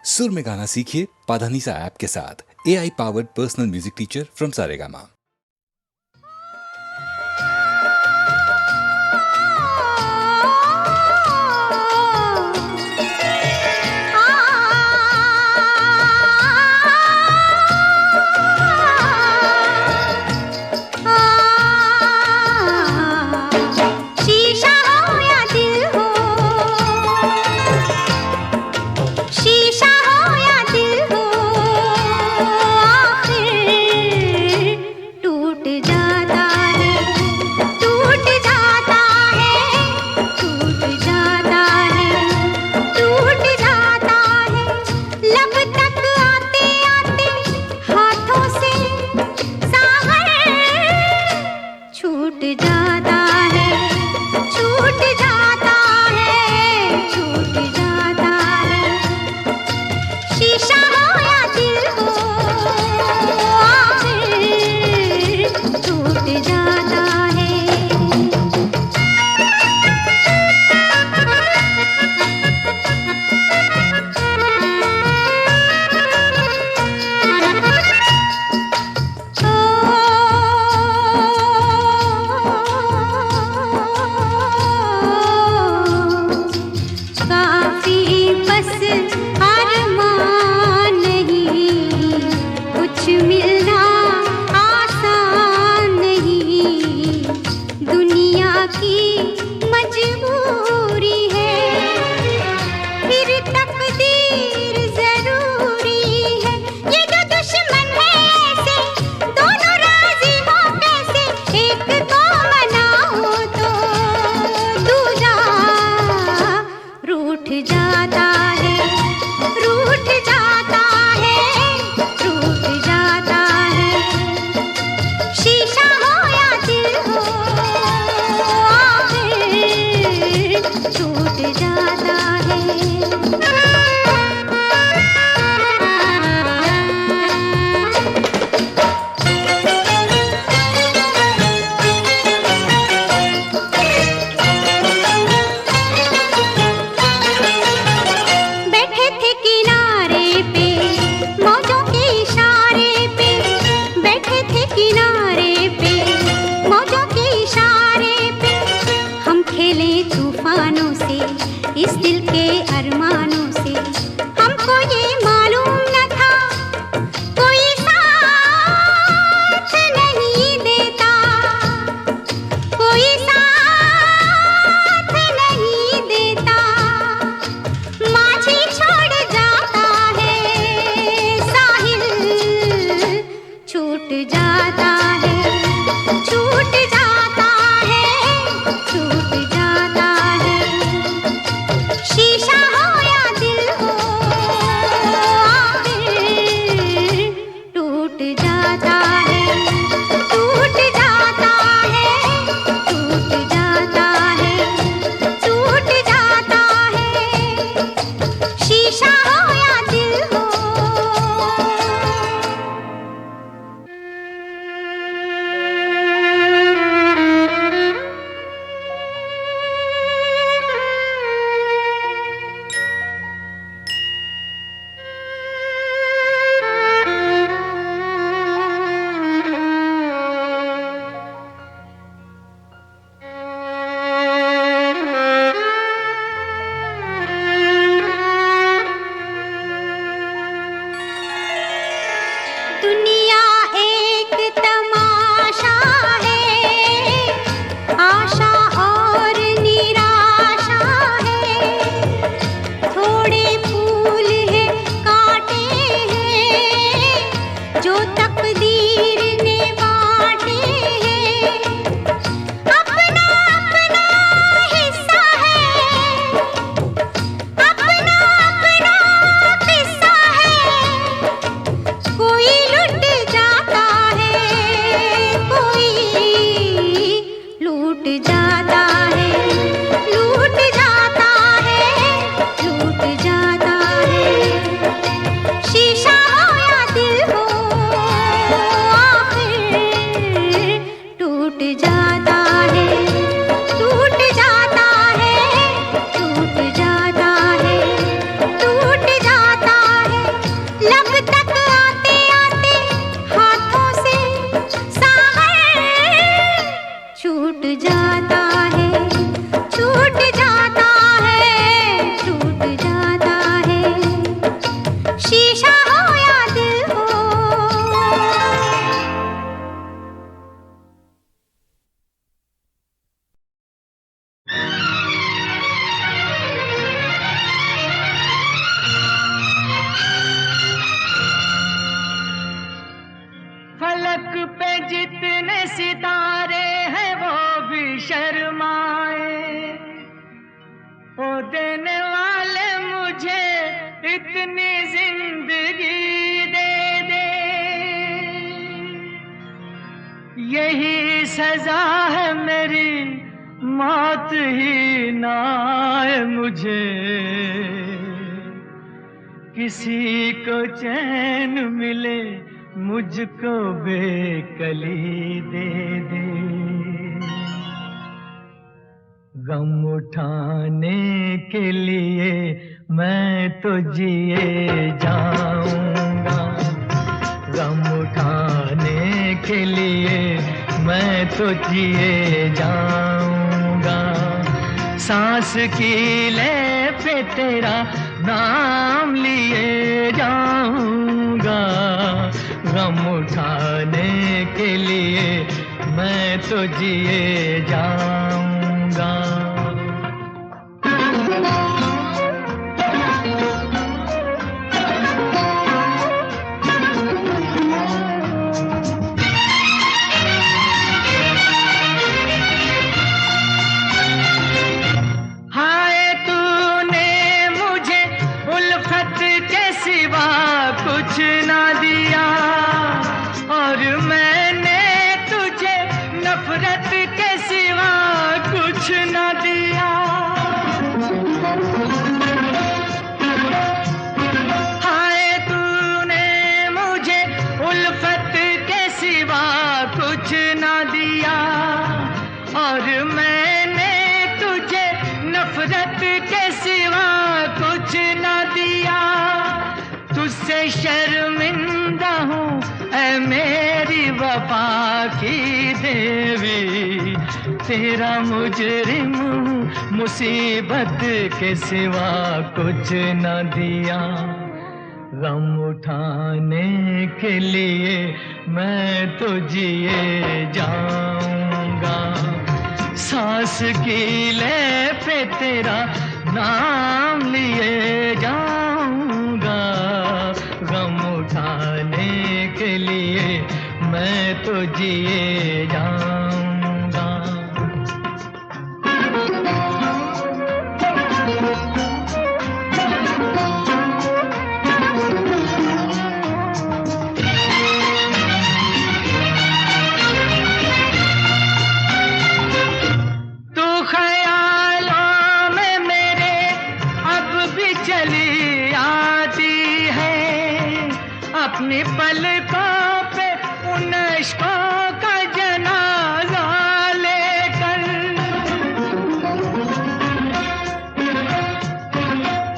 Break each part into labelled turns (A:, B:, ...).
A: सुर में गाना सीखिए पाधानीसा ऐप के साथ। AI powered personal music teacher from Saregama.
B: इतनी जिंदगी दे दे, यही सजा है मेरी, मौत ही ना आए मुझे। किसी को चैन मिले, मुझको बेकली दे दे। गम उठाने के लिए मैं तो जिए जाऊंगा, गम उठाने के लिए मैं तो जिए जाऊंगा। सांस की ले पे तेरा नाम लिए जाऊंगा, गम उठाने के लिए मैं तो जिए जाऊंगा। हाय तूने मुझे उल्फत के सिवा कुछ ना दिया, और मैंने तुझे नफरत के सिवा कुछ ना दिया। हाय तूने मुझे उल्फत के सिवा कुछ ना दिया, और मैंने तुझे नफरत के सिवा कुछ ना दिया। तुझसे शर्मिंदा हूँ ऐ मेरी वफा की देवी, तेरा मुजरिम हूँ, मुसीबत के सिवा कुछ न दिया। गम उठाने के लिए मैं तो जिए जाऊंगा, सांस की ले पे तेरा नाम लिए जाऊंगा। गम उठाने के लिए मैं तो जिए जाऊंगा। तू ख्यालों में मेरे अब भी चली आती है, अपनी पलकों पे उन इश्कों का जनाजा लेकर।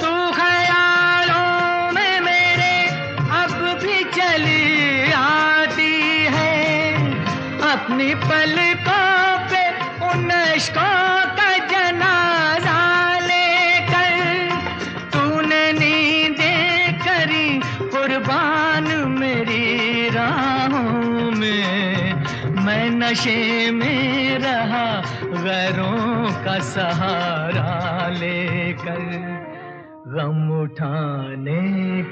B: तू ख्यालों में मेरे अब भी चली आती है, अपनी पलकों पे उन इश्कों का जनाजा लेकर। तूने नींदें करी कुर्बान मेरी राहों में, मैं नशे में रहा गैरों का सहारा लेकर। गम उठाने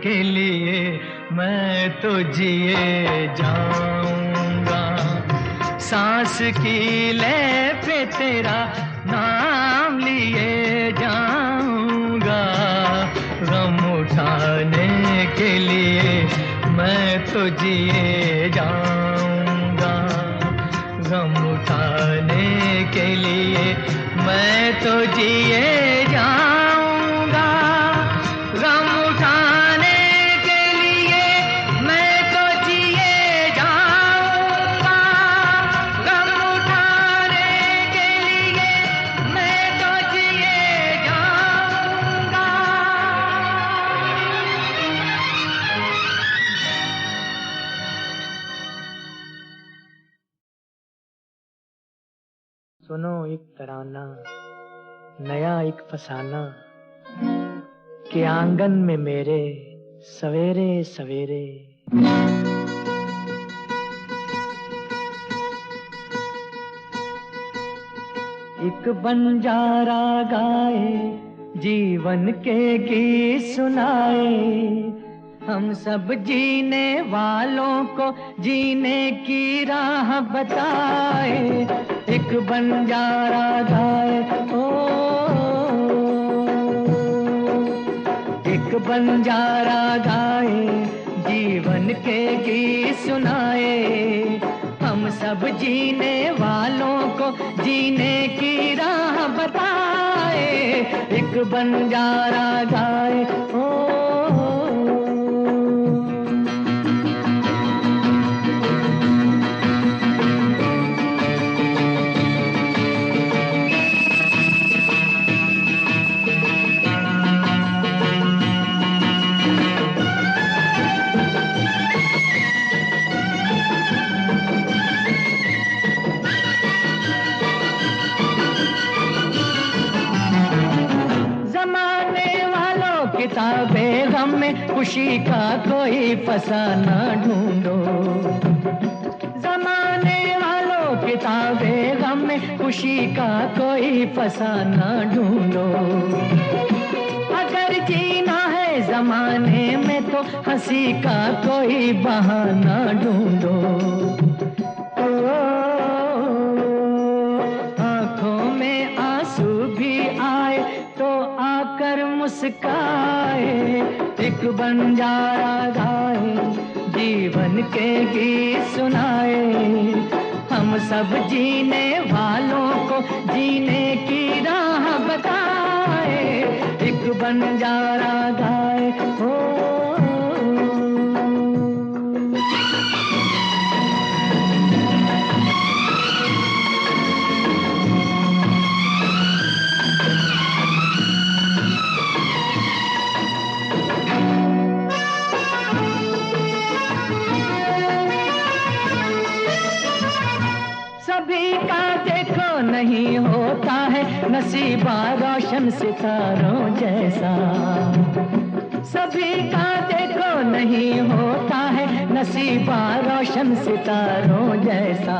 B: के लिए मैं तो जिए जाऊंगा, सांस की ले पे तेरा नाम लिए जाऊंगा। गम उठाने के लिए मैं तो जिए जाऊंगा, गम उठाने के लिए मैं तो जिए जाऊंगा। गम उठाने के लिए मैं तो जिए जाऊंगा, गम उठाने के लिए मैं तो जिए जाऊंगा।
C: सुनो एक तराना नया एक फसाना, के आंगन में मेरे सवेरे सवेरे। एक बंजारा गाए जीवन के गीत सुनाए, हम सब जीने वालों को जीने की राह बताए। एक बंजारा गाए ओ, एक बंजारा गाए, जीवन के गीत सुनाए, हम सब जीने वालों को जीने की राह बताए। एक बंजारा गाए ओ, किताबें गम में खुशी का कोई फसाना ढूंढो। जमाने वालों किताबें गम में खुशी का कोई फसाना ढूंढो। अगर जीना है जमाने में तो हंसी का कोई बहाना ढूंढो। आंखों में आंसू भी आए तो आकर मुस्काए, एक बंजारा गाए, जीवन के गीत सुनाए, हम सब जीने वालों को जीने की राह बताए। एक बंजारा गाए हो। सभी का देखो नहीं होता है नसीबा रोशन सितारों जैसा। सभी का देखो नहीं होता है नसीबा रोशन सितारों जैसा।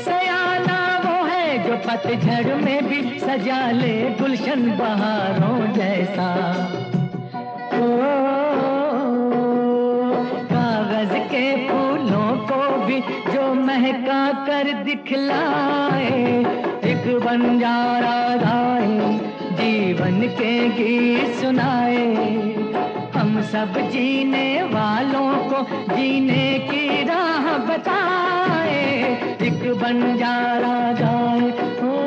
C: सयाना वो है जो पतझड़ में भी सजा ले गुलशन बहारों जैसा। कागज के फूलों को भी जो महका कर दिखलाए, एक बंजारा गाए, जीवन के गीत सुनाए, हम सब जीने वालों को जीने की राह बताए। एक बंजारा गाए ओ,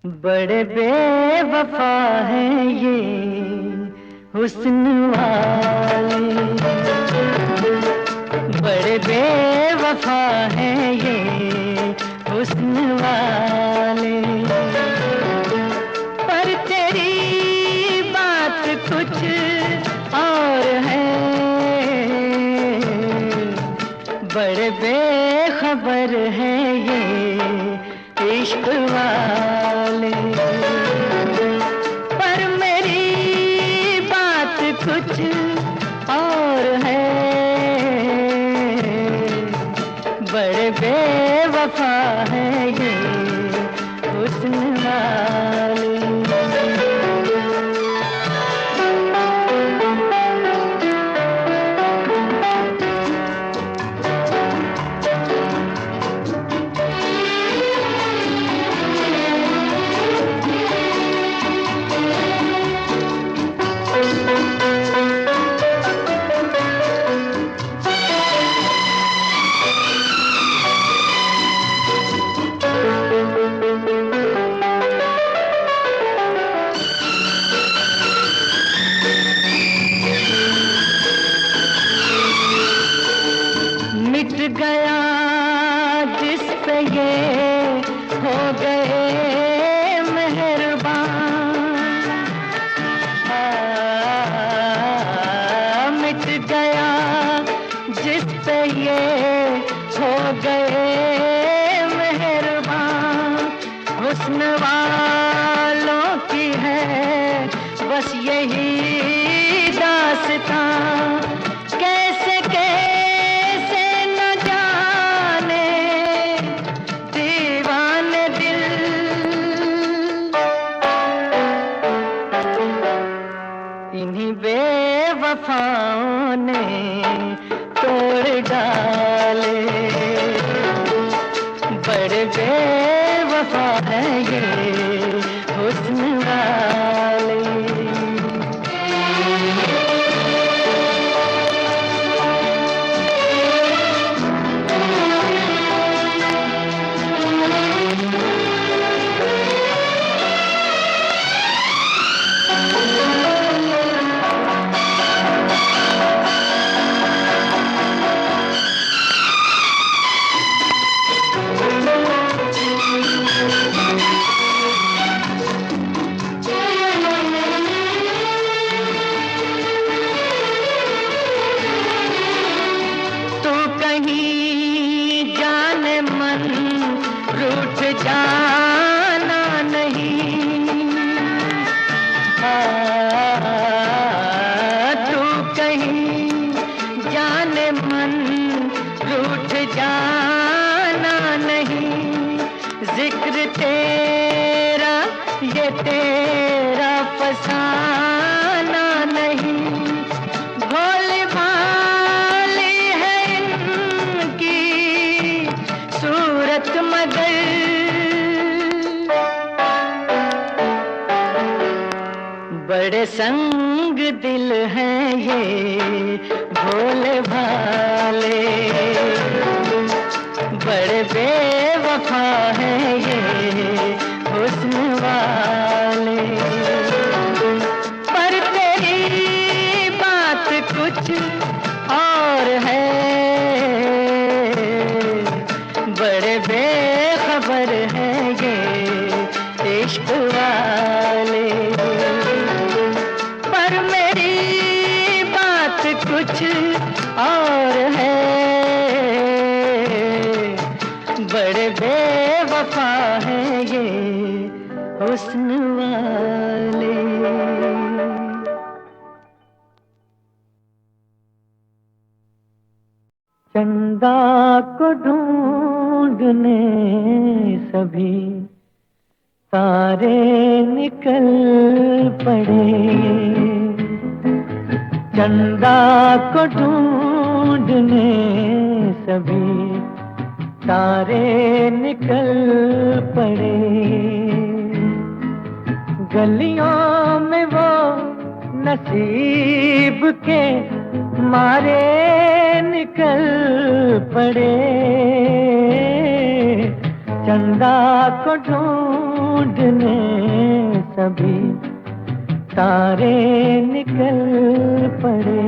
C: बड़े बेवफा हैं ये हुस्न वाले, बड़े बेवफा हैं ये हुस्न वाले, पर तेरी बात कुछ और है, बड़े बेखबर हैं ये इश्क वाले, पर मेरी बात कुछ और है, बड़े बेवफा है ये हुस्न वाले। मिट गया जिस पे ये हो गए मेहरबान, मिट गया जिस पे ये हो गए मेहरबान। हुस्न वालों की है बस यही दास्तां, कैसे कैसे न जाने दीवाने दिल। इन्हीं बेवफाओं ने तोड़ डाले, बड़े बेवफा है ये हुस्न वाले। तू कहीं जाने मन रूठ जाना नहीं, तू कहीं जाने मन रूठ जाना नहीं। जिक्र तेरा ये तेरा फसाना नहीं। भोली भाली है इनकी सूरत मगर बड़े संग दिल हैं ये भोले भाले, बड़े बेवफा हैं ये हुस्न वाले। पर तेरी बात कुछ और है, बड़े बेखबर हैं ये इश्क वाले। पर मेरी बात कुछ और है, बड़े बेवफा हैं ये हुस्न वाले। चंदा को ढूंढने सभी तारे निकल पड़े, चंदा को ढूंढने सभी तारे निकल पड़े। गलियों में वो नसीब के मारे निकल पड़े, चंदा को ढूंढने सभी तारे निकल पड़े।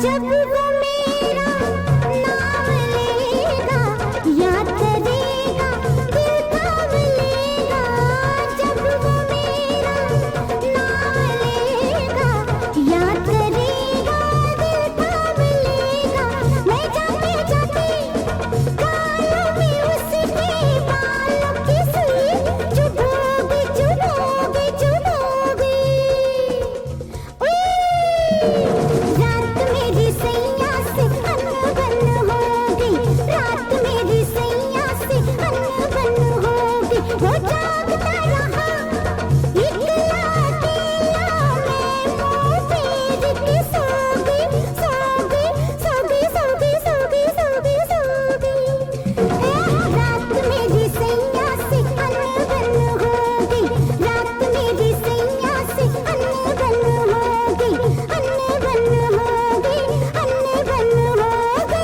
D: जब वो मेरा नाम लेगा, याद करेगा, दिल थाम लेगा। जब वो मेरा नाम लेगा, याद करेगा, दिल थाम लेगा। मैं जाते जाते गालों में उसके बालों की सुई चुभोगी, चुभोगी, चुभोगी। रात मेरी सैया से अनबन होगी, रात मेरी सैया से अनबन होगी। वो जागता रहा इकला अकेला, मैं मुँह फेर के सोगी, सोगी, सोगी, सोगी, सोगी, सोगी, सोगी। रात मेरी सैया से अनबन होगी, रात मेरी सैया से अनबन होगी, अनबन होगी, अनबन होगी।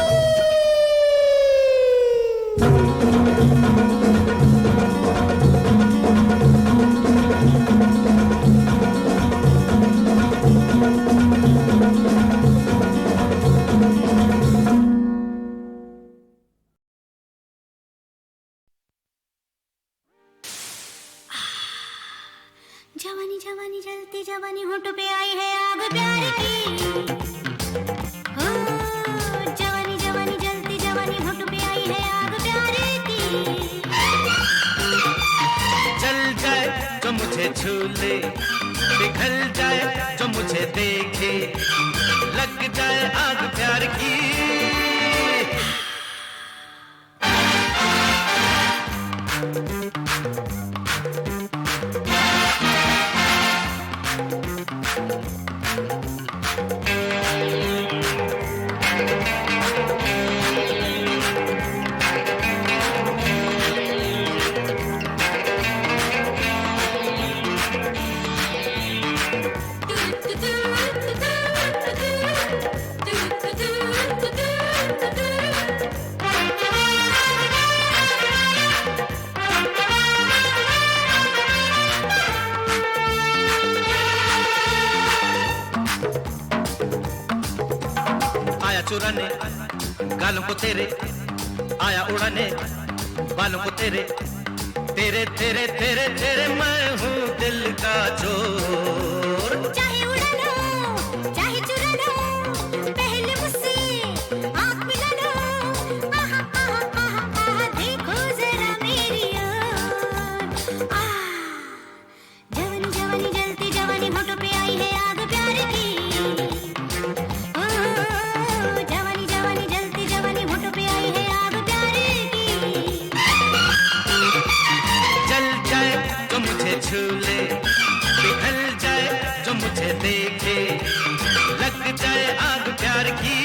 D: जवानी जवानी जलती जवानी होठों पे आई है आग प्यार की। हो जवानी जवानी जलती जवानी होठों पे आई है आग प्यार की।
B: जल जाए जो मुझे छू ले, पिघल जाए जो मुझे देखे, लग जाए आग प्यार की। आया चुराने गालों को तेरे, आया उड़ाने बालों को तेरे, तेरे तेरे तेरे तेरे मैं हूँ दिल का चोर।
D: चाहे उड़ा लो, चाहे चुरा लो, पहले मुझसे आँख मिला लो। आहा आहा आहा आहा देखो जरा मेरी ओर। जवानी जवानी जलती जवानी होठों पे आई है आग प्यार की। ओ जवानी जवानी जलती जवानी होठों पे आई है आग प्यार की।
B: जल जाए जो मुझे छू ले, पिघल जाए जो मुझे देखे, लग जाए आग प्यार की।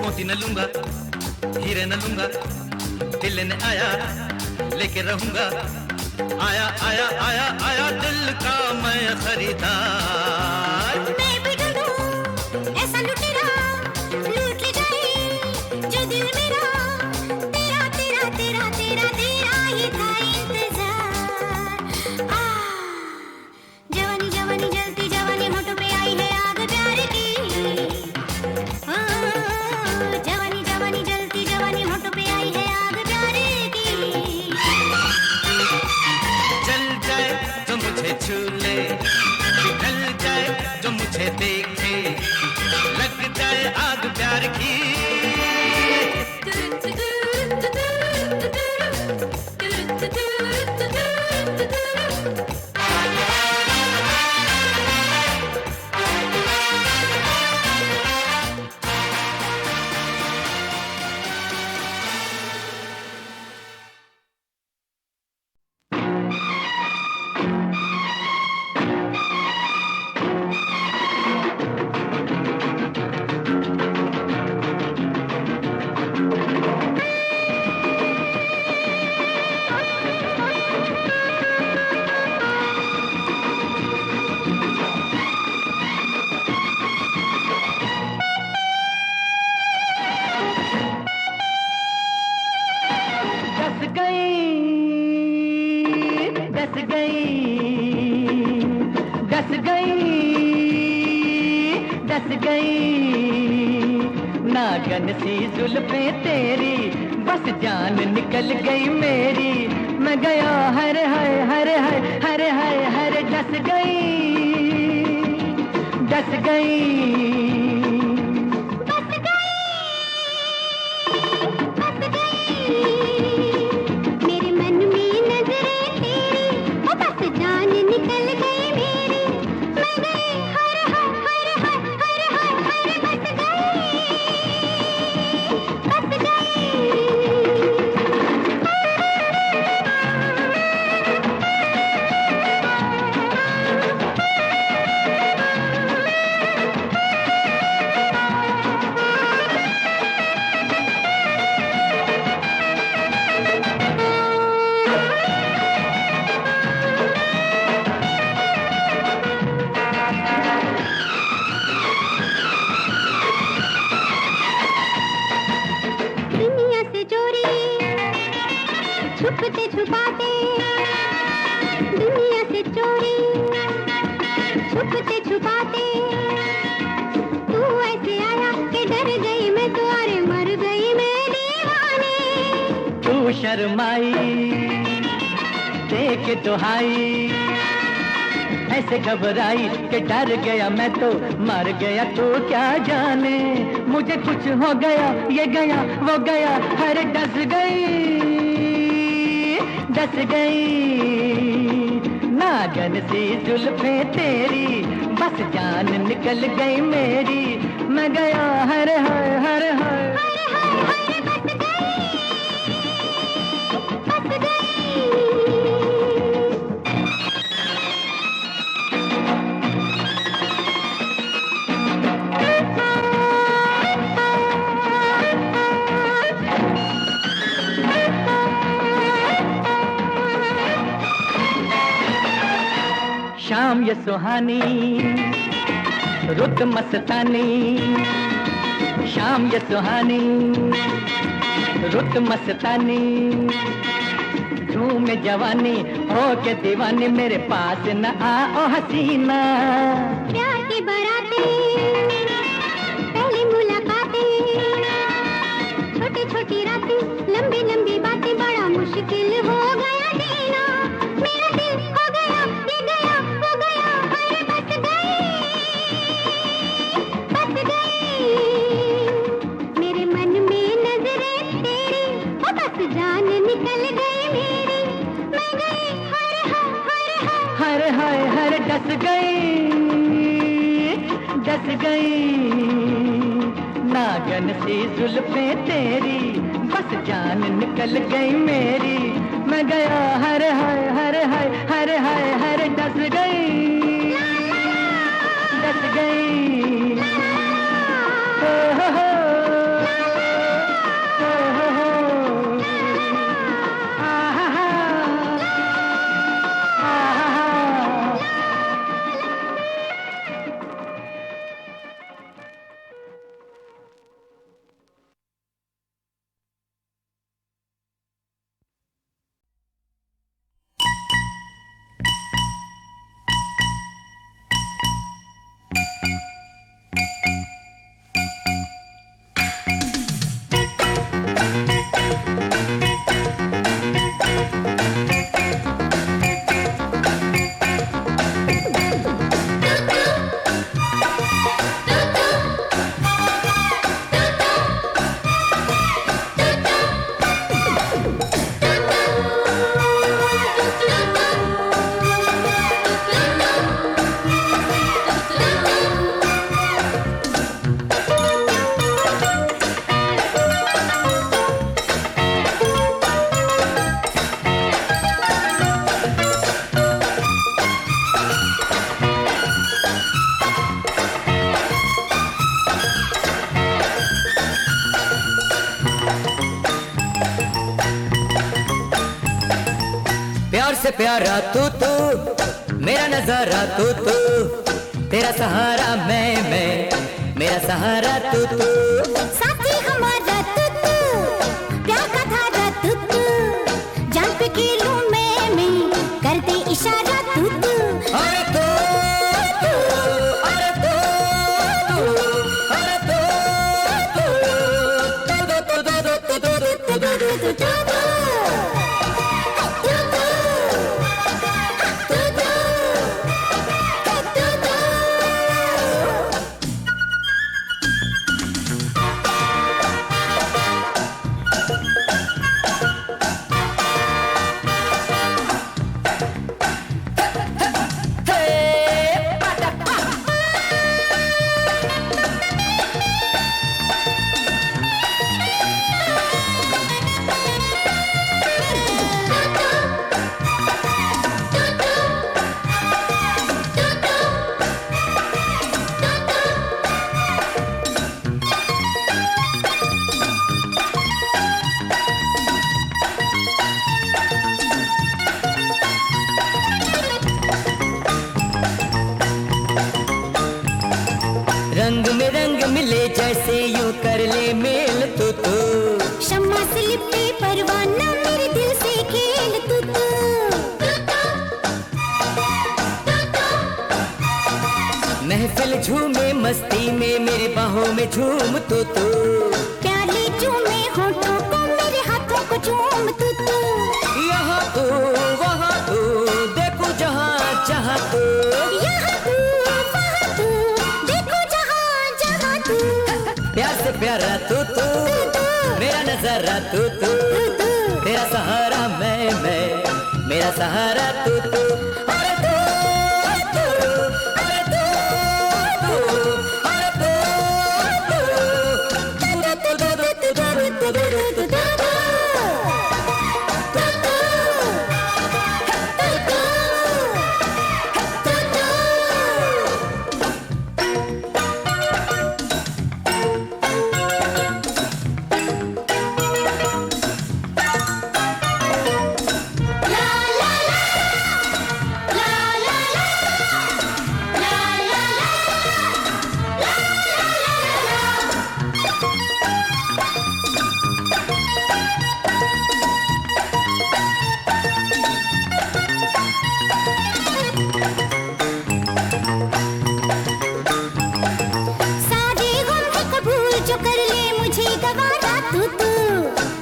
B: मोती न लूंगा, हीरे न लूंगा, दिल ने आया लेके रहूंगा। आया आया आया आया दिल का मैं खरीदार।
D: मैं भी ढूंढूं ऐसा लुटेरा, लूट ले जाए जो दिल मेरा। तेरा तेरा तेरा तेरा तेरा ही था इंतजार। जवानी जवानी जलती जवानी होठों पे आई है आग प्यार की। ओ जवानी जवानी जलती जवानी होठों पे आई है आग प्यार की।
B: जल जाए जो मुझे छू ले, पिघल जाए जो मुझे देखे, लग जाए आग प्यार की।
C: डस गई, डस गई, डस गई नागन सी जुल्फें तेरी, बस जान निकल गई मेरी। मैं गया हरे हाय हरे हाय हरे हाय हरे, डस गई, डस गई।
D: छुपते छुपाते दुनिया से चोरी, छुपते छुपाते तू ऐसे आया कि डर गई मैं तो, अरे मर गई मैं दीवाने।
C: तू शर्माई देख दुहाई, ऐसे घबराई कि डर गया मैं तो, मर गया तू क्या जाने। मुझे कुछ हो गया, ये गया वो गया, हर डस गई, डस गई नागन सी जुल्फें तेरी, बस जान निकल गई मेरी। मैं गया हरे हाय हरे हाय,
D: बस गई, बस गई।
C: शाम ये सुहानी रुत मस्तानी, शाम ये सुहानी रुत मस्तानी, झूम जवानी हो के दीवानी, मेरे पास न आओ हसीना।
D: प्यार की बारातें, पहली मुलाकातें, छोटी छोटी रातें, लंबी लंबी बातें, बड़ा मुश्किल हो गया जीना। मेरा दिल हो गया, ये गया वो गया, अरे बस गई मेरे मन में नजरें तेरी, ओ बस जान निकल गई मेरी। मैं गई हरे हाय
C: हरे हाय हरे, डस गई, डस गई नागन सी जुल्फें तेरी, बस जान निकल गई मेरी। मैं गया हरे हाय हरे हाय हरे हाय हरे, डस गई, डस गई। हो हो हो, हो हो हो, आहा हा, आहा हा।
E: प्यार से प्यारा तू मेरा नजारा तू तेरा सहारा मैं मेरा सहारा तू
D: साथी हमारा तू प्यार का धारा तू चुपके लूं मैं करते इशारा तू तू
E: अरे तो अरे तो अरे तो रंग में रंग मिले जैसे यूं कर ले मेल तू तू
D: शम्मा से लिपटे परवाना मेरे दिल से खेल तू तू
E: महफिल झूमे मस्ती में मेरी बाहों में झूम तू तू
D: प्याले चूमे होठों को मेरे हाथों को चूम तू तू
E: यहाँ तू वहाँ तू देखो जहाँ जहाँ तू
D: यहाँ तू वहाँ तू देखो जहाँ जहाँ तू
E: प्यार से प्यारा तू तू मेरा नजारा तू तू तेरा सहारा मैं मेरा सहारा तू तू अरे तू अरे तू अरे तू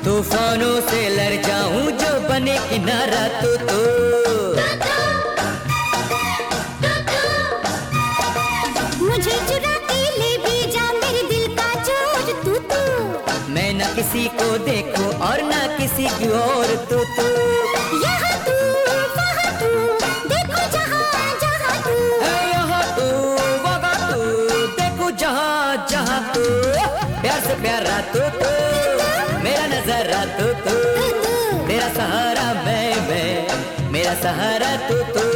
E: तूफानों से लड़ जाऊं जो बने किनारा तू तू
D: मुझे चुरा के ले भी जा मेरे दिल का चोर तू तू
E: मैं ना किसी को देखूं और ना किसी की और तू तू
D: यहाँ तू वहाँ तू देखो जहाँ जहाँ तू
E: यहाँ तू वहाँ तू देखो जहाँ जहाँ तू प्यार से प्यारा तू तू मेरा नजारा तू तू तेरा सहारा मैं मेरा सहारा तू तू